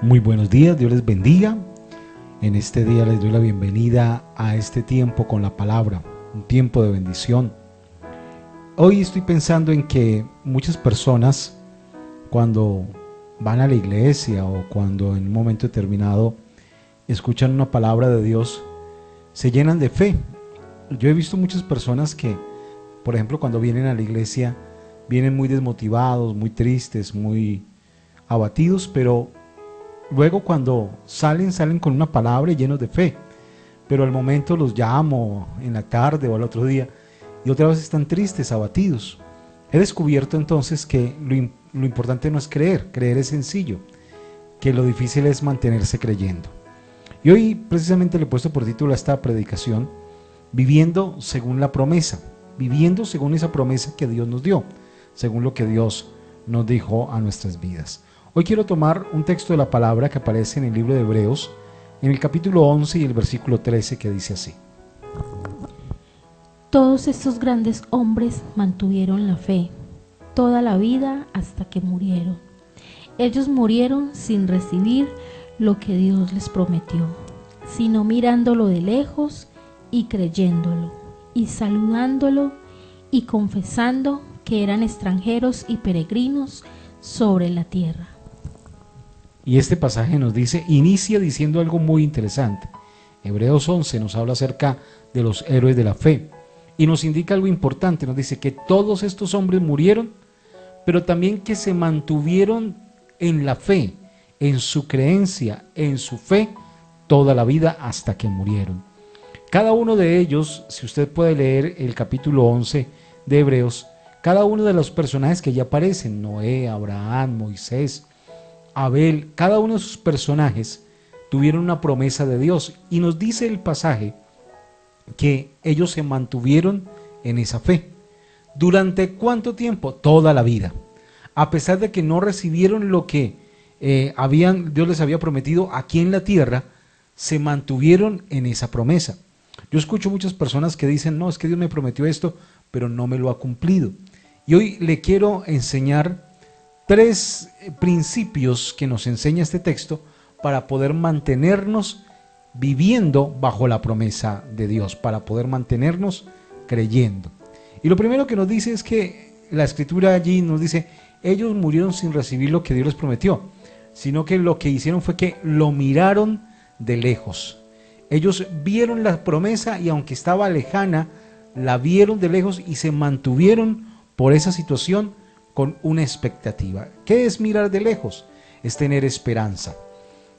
Muy buenos días, Dios les bendiga. En este día les doy la bienvenida a este tiempo con la palabra, un tiempo de bendición. Hoy estoy pensando en que muchas personas cuando van a la iglesia o cuando en un momento determinado escuchan una palabra de Dios, se llenan de fe. Yo he visto muchas personas que, por ejemplo, cuando vienen a la iglesia, vienen muy desmotivados, muy tristes, muy abatidos, pero luego cuando salen con una palabra y llenos de fe, pero al momento los llamo en la tarde o al otro día y otra vez están tristes, abatidos. He descubierto entonces que lo importante no es creer es sencillo, que lo difícil es mantenerse creyendo. Y hoy precisamente le he puesto por título a esta predicación, viviendo según la promesa, viviendo según esa promesa que Dios nos dio, según lo que Dios nos dijo a nuestras vidas. Hoy quiero tomar un texto de la palabra que aparece en el libro de Hebreos, en el capítulo 11 y el versículo 13, que dice así. Todos estos grandes hombres mantuvieron la fe toda la vida hasta que murieron. Ellos murieron sin recibir lo que Dios les prometió, sino mirándolo de lejos y creyéndolo, y saludándolo y confesando que eran extranjeros y peregrinos sobre la tierra. Y este pasaje nos inicia diciendo algo muy interesante. Hebreos 11 nos habla acerca de los héroes de la fe y nos indica algo importante. Nos dice que todos estos hombres murieron, pero también que se mantuvieron en la fe, en su creencia, en su fe, toda la vida hasta que murieron. Cada uno de ellos, si usted puede leer el capítulo 11 de Hebreos, cada uno de los personajes que ya aparecen, Noé, Abraham, Moisés, Abel, cada uno de sus personajes tuvieron una promesa de Dios y nos dice el pasaje que ellos se mantuvieron en esa fe. ¿Durante cuánto tiempo? Toda la vida. A pesar de que no recibieron lo que Dios les había prometido aquí en la tierra, se mantuvieron en esa promesa. Yo escucho muchas personas que dicen, no, es que Dios me prometió esto, pero no me lo ha cumplido. Y hoy le quiero enseñar 3 principios que nos enseña este texto para poder mantenernos viviendo bajo la promesa de Dios, para poder mantenernos creyendo. Y lo primero que nos dice es que la escritura allí nos dice, ellos murieron sin recibir lo que Dios les prometió, sino que lo que hicieron fue que lo miraron de lejos. Ellos vieron la promesa y aunque estaba lejana, la vieron de lejos y se mantuvieron por esa situación con una expectativa. ¿Qué es mirar de lejos? Es tener esperanza.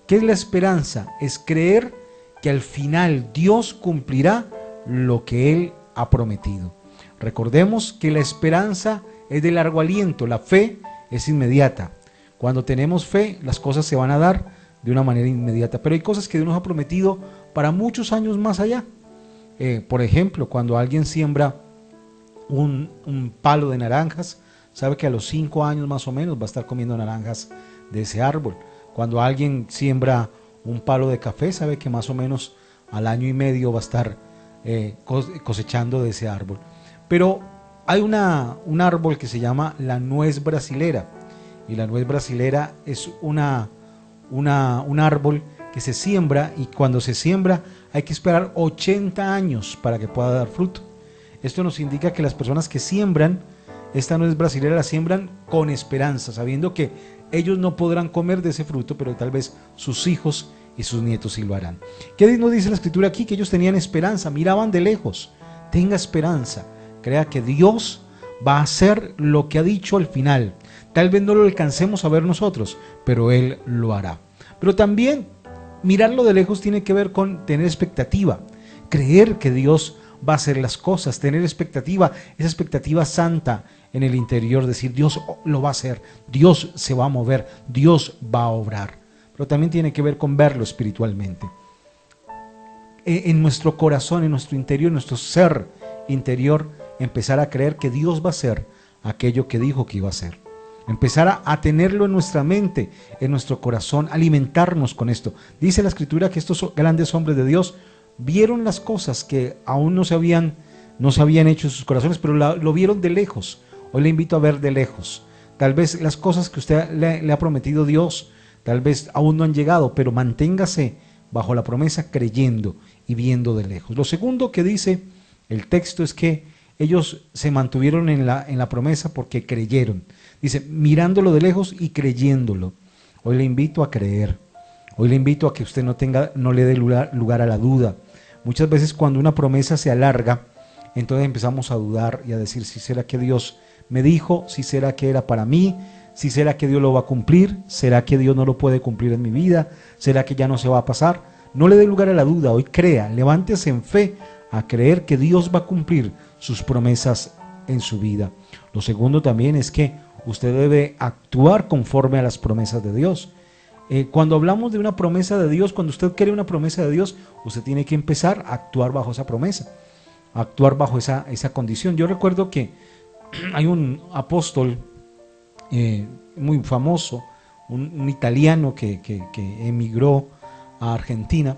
¿Qué es la esperanza? Es creer que al final Dios cumplirá lo que Él ha prometido. Recordemos que la esperanza es de largo aliento, la fe es inmediata. Cuando tenemos fe, las cosas se van a dar de una manera inmediata, pero hay cosas que Dios nos ha prometido para muchos años más allá. Por ejemplo, cuando alguien siembra un palo de naranjas, sabe que a los 5 años más o menos va a estar comiendo naranjas de ese árbol. Cuando alguien siembra un palo de café, sabe que más o menos al año y medio va a estar cosechando de ese árbol. Pero hay un árbol que se llama la nuez brasilera, y la nuez brasilera es un árbol que se siembra, y cuando se siembra hay que esperar 80 años para que pueda dar fruto. Esto nos indica que las personas que siembran esta nuez brasilera la siembran con esperanza, sabiendo que ellos no podrán comer de ese fruto, pero tal vez sus hijos y sus nietos sí lo harán. ¿Qué nos dice la escritura aquí? Que ellos tenían esperanza, miraban de lejos. Tenga esperanza, crea que Dios va a hacer lo que ha dicho al final. Tal vez no lo alcancemos a ver nosotros, pero Él lo hará. Pero también mirarlo de lejos tiene que ver con tener expectativa, creer que Dios va a hacer las cosas, tener expectativa, esa expectativa santa en el interior, decir Dios lo va a hacer, Dios se va a mover, Dios va a obrar. Pero también tiene que ver con verlo espiritualmente. En nuestro corazón, en nuestro interior, en nuestro ser interior, empezar a creer que Dios va a hacer aquello que dijo que iba a hacer. Empezar a tenerlo en nuestra mente, en nuestro corazón, alimentarnos con esto. Dice la escritura que estos grandes hombres de Dios vieron las cosas que aún no se habían hecho en sus corazones, pero lo vieron de lejos. Hoy le invito a ver de lejos. Tal vez las cosas que usted le ha prometido Dios, tal vez aún no han llegado, pero manténgase bajo la promesa creyendo y viendo de lejos. Lo segundo que dice el texto es que ellos se mantuvieron en la promesa porque creyeron. Dice, mirándolo de lejos y creyéndolo. Hoy le invito a creer. Hoy le invito a que usted no le dé lugar a la duda. Muchas veces cuando una promesa se alarga, entonces empezamos a dudar y a decir, si será que Dios me dijo, si será que era para mí, si será que Dios lo va a cumplir, será que Dios no lo puede cumplir en mi vida, será que ya no se va a pasar. No le dé lugar a la duda, hoy crea, levántese en fe a creer que Dios va a cumplir sus promesas en su vida. Lo segundo también es que usted debe actuar conforme a las promesas de Dios. Cuando hablamos de una promesa de Dios, cuando usted quiere una promesa de Dios, usted tiene que empezar a actuar bajo esa promesa, a actuar bajo esa condición. Yo recuerdo que hay un apóstol muy famoso, un italiano que emigró a Argentina,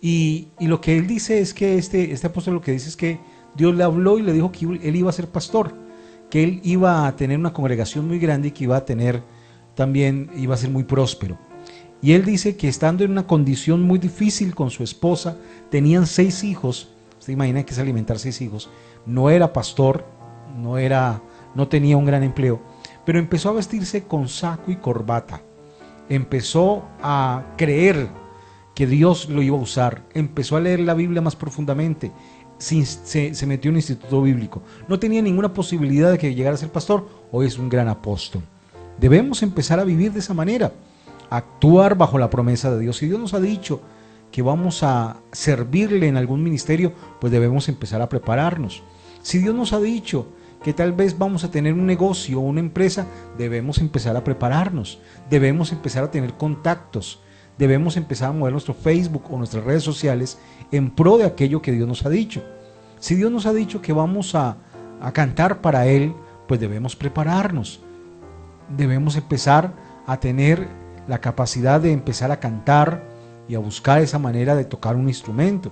y lo que él dice es que este apóstol lo que dice es que Dios le habló y le dijo que él iba a ser pastor, que él iba a tener una congregación muy grande y que iba a ser muy próspero. Y él dice que estando en una condición muy difícil con su esposa, tenían 6 hijos, usted imagina que es alimentar 6 hijos, no era pastor, no tenía un gran empleo, pero empezó a vestirse con saco y corbata, empezó a creer que Dios lo iba a usar, empezó a leer la Biblia más profundamente, se metió en un instituto bíblico, no tenía ninguna posibilidad de que llegara a ser pastor, hoy es un gran apóstol. Debemos empezar a vivir de esa manera, actuar bajo la promesa de Dios. Si Dios nos ha dicho que vamos a servirle en algún ministerio, pues debemos empezar a prepararnos. Si Dios nos ha dicho que tal vez vamos a tener un negocio o una empresa, debemos empezar a prepararnos, debemos empezar a tener contactos, debemos empezar a mover nuestro Facebook o nuestras redes sociales en pro de aquello que Dios nos ha dicho. Si Dios nos ha dicho que vamos a cantar para Él, pues debemos prepararnos, debemos empezar a tener la capacidad de empezar a cantar y a buscar esa manera de tocar un instrumento.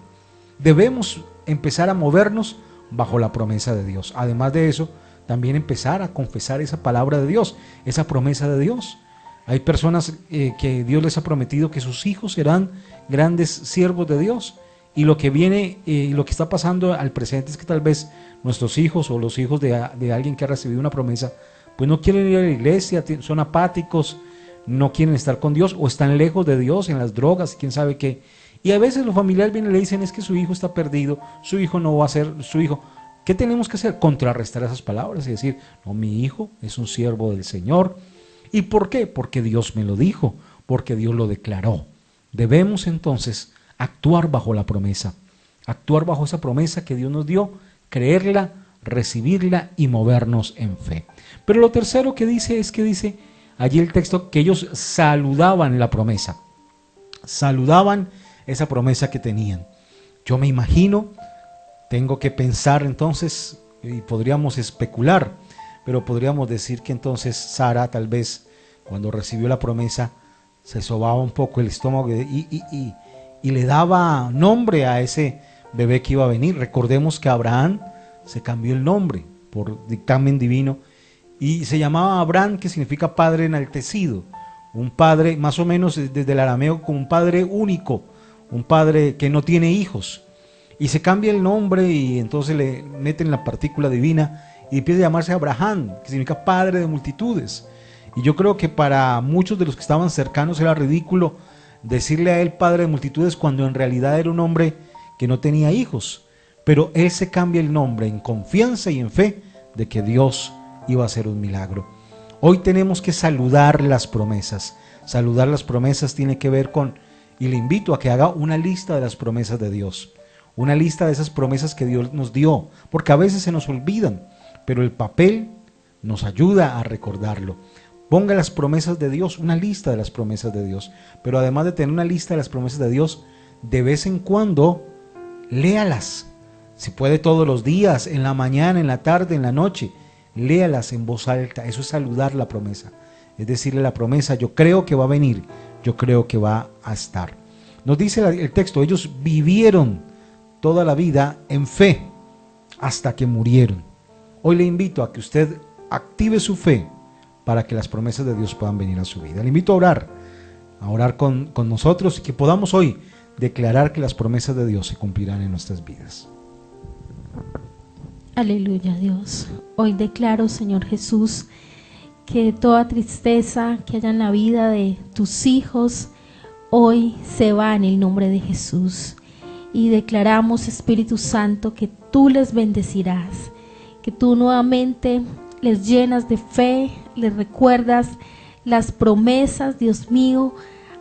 Debemos empezar a movernos bajo la promesa de Dios. Además de eso, también empezar a confesar esa palabra de Dios, esa promesa de Dios. Hay personas que Dios les ha prometido que sus hijos serán grandes siervos de Dios, y lo que viene, lo que está pasando al presente es que tal vez nuestros hijos o los hijos de alguien que ha recibido una promesa, pues no quieren ir a la iglesia, son apáticos, no quieren estar con Dios o están lejos de Dios en las drogas, quién sabe qué. Y a veces los familiares vienen y le dicen, es que su hijo está perdido, su hijo no va a ser su hijo. ¿Qué tenemos que hacer? Contrarrestar esas palabras y decir, no, mi hijo es un siervo del Señor. ¿Y por qué? Porque Dios me lo dijo, porque Dios lo declaró. Debemos entonces actuar bajo la promesa, actuar bajo esa promesa que Dios nos dio, creerla, recibirla y movernos en fe. Pero lo tercero que dice es que dice allí el texto que ellos saludaban la promesa, saludaban esa promesa que tenían. Yo me imagino, tengo que pensar entonces, y podríamos especular, pero podríamos decir que entonces Sara tal vez cuando recibió la promesa se sobaba un poco el estómago y le daba nombre a ese bebé que iba a venir. Recordemos que Abraham se cambió el nombre por dictamen divino y se llamaba Abraham, que significa padre enaltecido, un padre más o menos desde el arameo como un padre único, un padre que no tiene hijos, y se cambia el nombre y entonces le meten la partícula divina y empieza a llamarse Abraham, que significa padre de multitudes. Y yo creo que para muchos de los que estaban cercanos era ridículo decirle a él padre de multitudes cuando en realidad era un hombre que no tenía hijos, pero él se cambia el nombre en confianza y en fe de que Dios iba a hacer un milagro. Hoy tenemos que saludar las promesas. Saludar las promesas tiene que ver con, y le invito a que haga una lista de las promesas de Dios, una lista de esas promesas que Dios nos dio, porque a veces se nos olvidan, pero el papel nos ayuda a recordarlo. Ponga las promesas de Dios, una lista de las promesas de Dios, pero además de tener una lista de las promesas de Dios, de vez en cuando léalas, si puede todos los días, en la mañana, en la tarde, en la noche, léalas en voz alta. Eso es saludar la promesa, es decirle a la promesa, yo creo que va a venir, yo creo que va a estar. Nos dice el texto, ellos vivieron toda la vida en fe hasta que murieron. Hoy le invito a que usted active su fe para que las promesas de Dios puedan venir a su vida. Le invito a orar. a orar con nosotros y que podamos hoy declarar que las promesas de Dios se cumplirán en nuestras vidas. Aleluya, Dios. Hoy declaro, Señor Jesús, que toda tristeza que haya en la vida de tus hijos hoy se va en el nombre de Jesús. Y declaramos, Espíritu Santo, que tú les bendecirás, que tú nuevamente les llenas de fe, les recuerdas las promesas, Dios mío,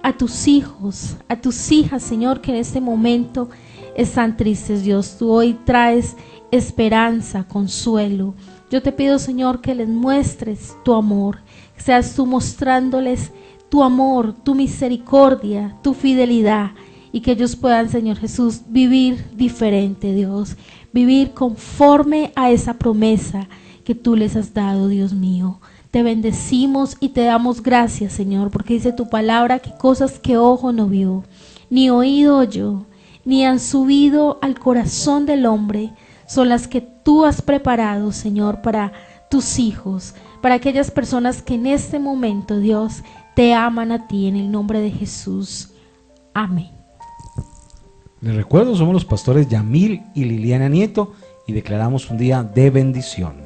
a tus hijos, a tus hijas, Señor, que en este momento están tristes, Dios. Tú hoy traes esperanza, consuelo. Yo te pido, Señor, que les muestres tu amor, que seas tú mostrándoles tu amor, tu misericordia, tu fidelidad, y que ellos puedan, Señor Jesús, vivir diferente, Dios, vivir conforme a esa promesa que tú les has dado, Dios mío. Te bendecimos y te damos gracias, Señor, porque dice tu palabra que cosas que ojo no vio, ni oído oyó, ni han subido al corazón del hombre, son las que tú has preparado, Señor, para tus hijos, para aquellas personas que en este momento, Dios, te aman a ti, en el nombre de Jesús. Amén. Les recuerdo, somos los pastores Yamil y Liliana Nieto y declaramos un día de bendición.